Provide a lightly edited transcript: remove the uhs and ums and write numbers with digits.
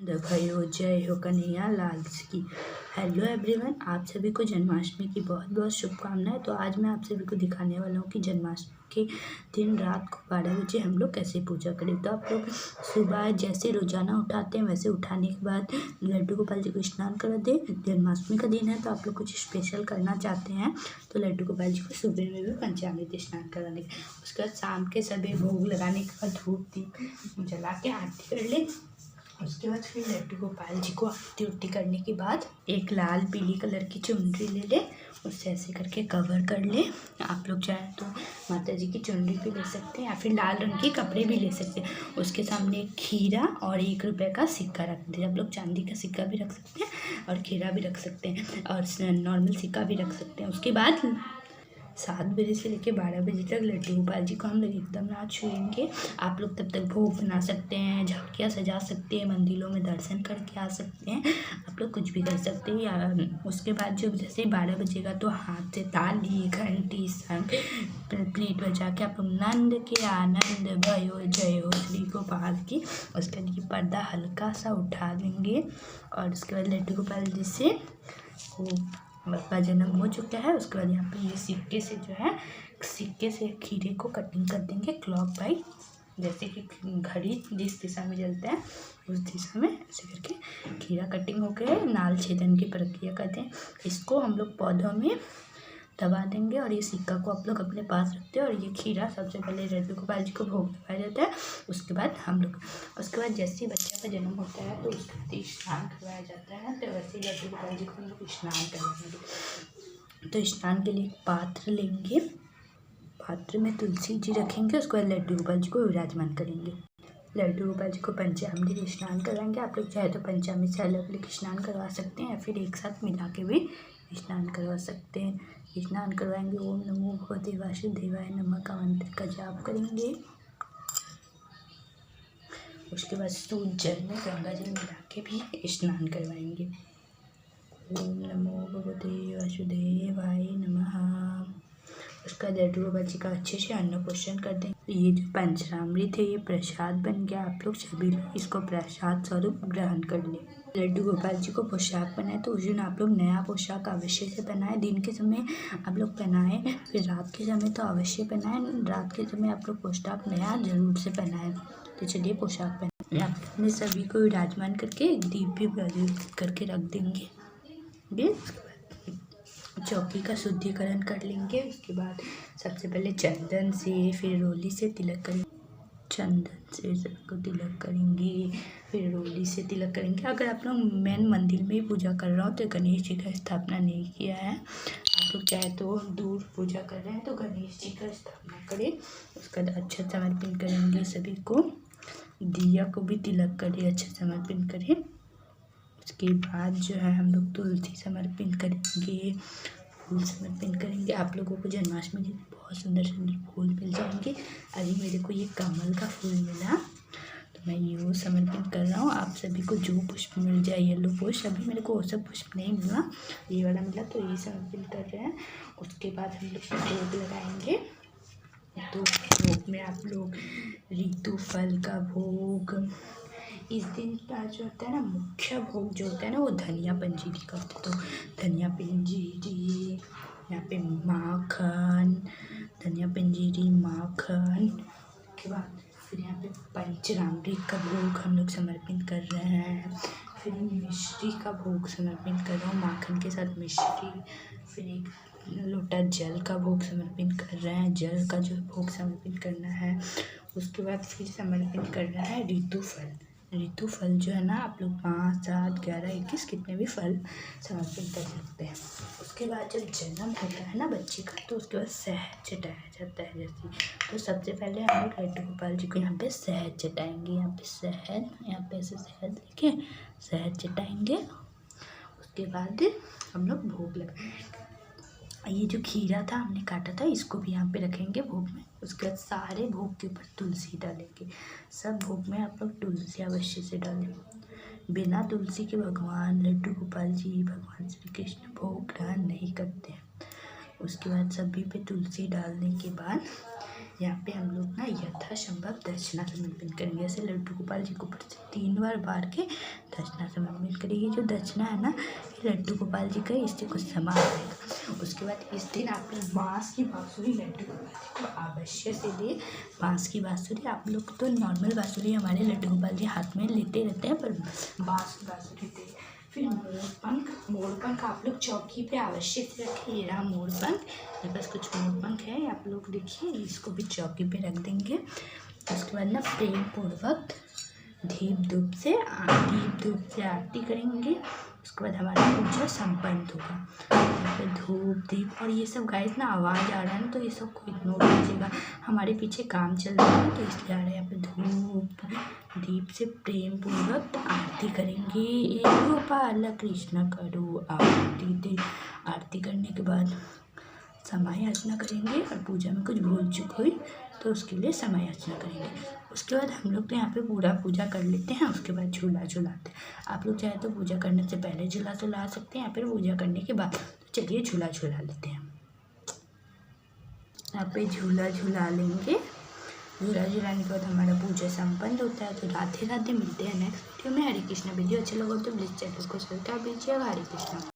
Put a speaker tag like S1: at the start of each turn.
S1: भयो जय हो कन्हैया लाल की। हेलो एवरीवन, आप सभी को जन्माष्टमी की बहुत बहुत शुभकामनाएं। तो आज मैं आप सभी को दिखाने वाला हूँ कि जन्माष्टमी के दिन रात को 12 बजे हम लोग कैसे पूजा करें। तो आप लोग सुबह जैसे रोजाना उठाते हैं वैसे उठाने के बाद लड्डू गोपाल जी को स्नान करा दें। जन्माष्टमी का दिन है तो आप लोग कुछ स्पेशल करना चाहते हैं तो लड्डू गोपाल जी को सुबह में भी पंचामृत स्नान करा दें। उसके बाद शाम के सभी भोग लगाने के बाद धूप दीप जला के आरती कर लें। उसके बाद फिर लड्डू गोपाल जी को आरती उरती करने के बाद एक लाल पीली कलर की चुनरी ले लें, उससे ऐसे करके कवर कर लें। आप लोग चाहें तो माता जी की चुनरी भी ले सकते हैं या फिर लाल रंग के कपड़े भी ले सकते हैं। उसके सामने एक खीरा और 1 रुपये का सिक्का रख दीजिए। आप लोग चांदी का सिक्का भी रख सकते हैं और खीरा भी रख सकते हैं और नॉर्मल सिक्का भी रख सकते हैं। उसके बाद 7 बजे से लेकर 12 बजे तक लड्डू गोपाल जी को हम लोग एकदम ना छुएंगे। आप लोग तब तक भोग बना सकते हैं, झांकियाँ सजा सकते हैं, मंदिरों में दर्शन करके आ सकते हैं। आप लोग कुछ भी कर सकते हैं। या उसके बाद जब जैसे 12 बजेगा तो हाथ से ताली घंटी शंख प्लेट बजा के आप लोग नंद के आनंद भयो जय हो श्री गोपाल की। उसके लिए पर्दा हल्का सा उठा देंगे और उसके बाद लड्डू गोपाल जी से का जन्म हो चुका है। उसके बाद यहाँ पे ये सिक्के से जो है सिक्के से खीरे को कटिंग कर देंगे क्लॉक वाइज, जैसे कि घड़ी जिस दिशा में जलता है उस दिशा में ऐसे करके खीरा कटिंग हो गया। नाल छेदन की प्रक्रिया करते हैं। इसको हम लोग पौधों में दबा देंगे और ये सिक्का को आप लोग अपने पास रखते हैं। और ये खीरा सबसे पहले लड्डू गोपाल जी को भोग लगाया जाता है। उसके बाद हम लोग उसके बाद जैसे ही बच्चा का जन्म होता है तो उसके बाद स्नान करवाया जाता है। तो वैसे ही लड्डू गोपाल जी को हम लोग स्नान करवाएंगे। तो स्नान के लिए एक पात्र लेंगे, पात्र में तुलसी जी रखेंगे। उसके बाद लड्डू गोपाल जी को विराजमान करेंगे। लड्डू गोपाल जी को पंचामृत स्नान करवाएंगे। आप लोग चाहे तो पंचामृत से अलग अलग स्नान करवा सकते हैं या फिर एक साथ मिला के भी स्नान करवा सकते हैं। स्नान करवाएंगे। ओम नमो भगवते वासुदेवाय नमः का मंत्र का जाप करेंगे। उसके बाद शुद्ध जल में गंगा जल मिला के भी स्नान करवाएंगे। ओम नमो भगवते वासुदेवाय नमः। उसका लड्डू गोपाल जी का अच्छे से अन्नप्राशन कर देंगे। ये जो पंचामृत है ये प्रसाद बन गया। आप लोग सभी लोग इसको प्रसाद स्वरूप ग्रहण कर लें। लड्डू गोपाल जी को पोशाक पहनाए तो उस दिन आप लोग नया पोशाक अवश्य से पहनाएं। दिन के समय आप लोग पहनाएं, फिर रात के समय तो अवश्य पहनाएं। रात के समय आप लोग पोशाक नया जरूर से पहनाएं। तो चलिए पोशाक पहनाएं। आप अपने सभी को विराजमान करके एक दीप भी प्रज्वलित करके रख देंगे। चौकी का शुद्धिकरण कर लेंगे। उसके बाद सबसे पहले चंदन से फिर रोली से तिलक करेंगे। चंदन से सबको तिलक करेंगे, फिर रोली से तिलक करेंगे। अगर आप लोग मेन मंदिर में ही पूजा कर रहा हो तो गणेश जी का स्थापना नहीं किया है, आप लोग चाहे तो दूर पूजा कर रहे हैं तो गणेश जी का स्थापना करें। उसके बाद अच्छा समर्पण करेंगे। सभी को दिया को भी तिलक करें, अच्छा समर्पण करें। उसके बाद जो है हम लोग तुलसी समर्पण करेंगे, फूल समर्पण करेंगे। आप लोगों को जन्माष्टमी दिन बहुत सुंदर सुंदर फूल मिल जाएंगे। अभी मेरे को ये कमल का फूल मिला तो मैं ये समर्पण कर रहा हूँ। आप सभी को जो पुष्प मिल जाए, येलो पुष्प, अभी मेरे को वो सब पुष्प नहीं मिला, ये वाला मिला तो ये समर्पण कर रहे हैं। उसके बाद हम लोग भोग लगाएंगे। तो भोग में आप लोग ऋतु फल का भोग, इस दिन का जो होता है ना मुख्य भोग जो होता है ना वो धनिया पंजीरी का होता है। तो धनिया पंजीरी, यहाँ पे माखन, धनिया पंजीरी माखन के बाद फिर यहाँ पे पंचरामृत का भोग हम लोग समर्पण कर रहे हैं। फिर मिश्री का भोग समर्पण कर रहा हूँ, माखन के साथ मिश्री। फिर एक लोटा जल का भोग समर्पण कर रहे हैं, जल का जो भोग समर्पण करना है। उसके बाद फिर समर्पण करना है ऋतु फल। ऋतु फल जो है ना आप लोग 5, 7, 11, 21 कितने भी फल समर्पण कर सकते हैं। उसके बाद जब जन्म होता है ना बच्चे का तो उसके बाद शहद चटाया जाता है। जैसे तो सबसे पहले हम लोग लड्डू गोपाल जी को यहाँ पे शहद चटाएंगे। यहाँ पे शहद, यहाँ पे ऐसे शहद लेके शहद चटाएंगे। उसके बाद हम लोग भोग लगाएंगे। ये जो खीरा था हमने काटा था इसको भी यहाँ पे रखेंगे भोग में। उसके बाद सारे भोग के ऊपर तुलसी डालेंगे। सब भोग में आप लोग तुलसी अवश्य से डालें। बिना तुलसी के भगवान लड्डू गोपाल जी, भगवान श्री कृष्ण भोग ग्रहण नहीं करते हैं। उसके बाद सभी पे तुलसी डालने के बाद यहाँ पे हम लोग ना यथासंभव दक्षिणा समर्पण करेंगे। ऐसे लड्डू गोपाल जी को ऊपर से 3 बार बार के दक्षिणा समर्पण करेंगे। जो दक्षिणा है ना, ये लड्डू गोपाल जी का, इससे कुछ समान रहेगा। उसके बाद इस दिन आप लोग बाँस की बाँसुरी लड्डू गोपाल जी को अवश्य से दे। बाँस की बाँसुरी, आप लोग तो नॉर्मल बाँसुरी हमारे लड्डू गोपाल जी हाथ में लेते रहते हैं, पर बाँस की बाँसुरी दे। फिर मोरपंख आप लोग चौकी पे अवश्य से रखें। ये रहा मोरपंख, मेरे पास कुछ मोरपंख है, आप लोग देखिए, इसको भी चौकी पे रख देंगे। उसके बाद ना प्रेम पूर्वक दीप धूप से आरती करेंगे। उसके बाद हमारा पूजा संपन्न होगा। यहाँ पे धूप दीप और ये सब गाइस ना आवाज़ आ रहा है ना, तो ये सब को इग्नोर कीजिएगा, हमारे पीछे काम चल रहा है तो इसलिए आ रहा है। यहाँ पे धूप दीप से प्रेम पूर्वक आरती करेंगे। एक गोपाल कृष्ण करो आरती दे। आरती करने के बाद समय याचना करेंगे, और पूजा में कुछ भूल चूक हुई तो उसके लिए समय याचना करेंगे। उसके बाद हम लोग तो यहाँ पे पूरा पूजा कर लेते हैं। उसके बाद झूला झूलाते हैं। आप लोग चाहे तो पूजा करने से पहले झूला झूला सकते हैं, या फिर पूजा करने के बाद। तो चलिए झूला झूला लेते हैं। यहाँ पे झूला झूला लेंगे। झूला झूलाने के बाद हमारा पूजा संपन्न होता है। तो राधे राधे, मिलते हैं नेक्स्ट वीडियो में। हरे कृष्णा। वीडियो अच्छा लगा तो प्लीज़ चैनल को सब्सक्राइब कीजिएगा। हरे कृष्णा।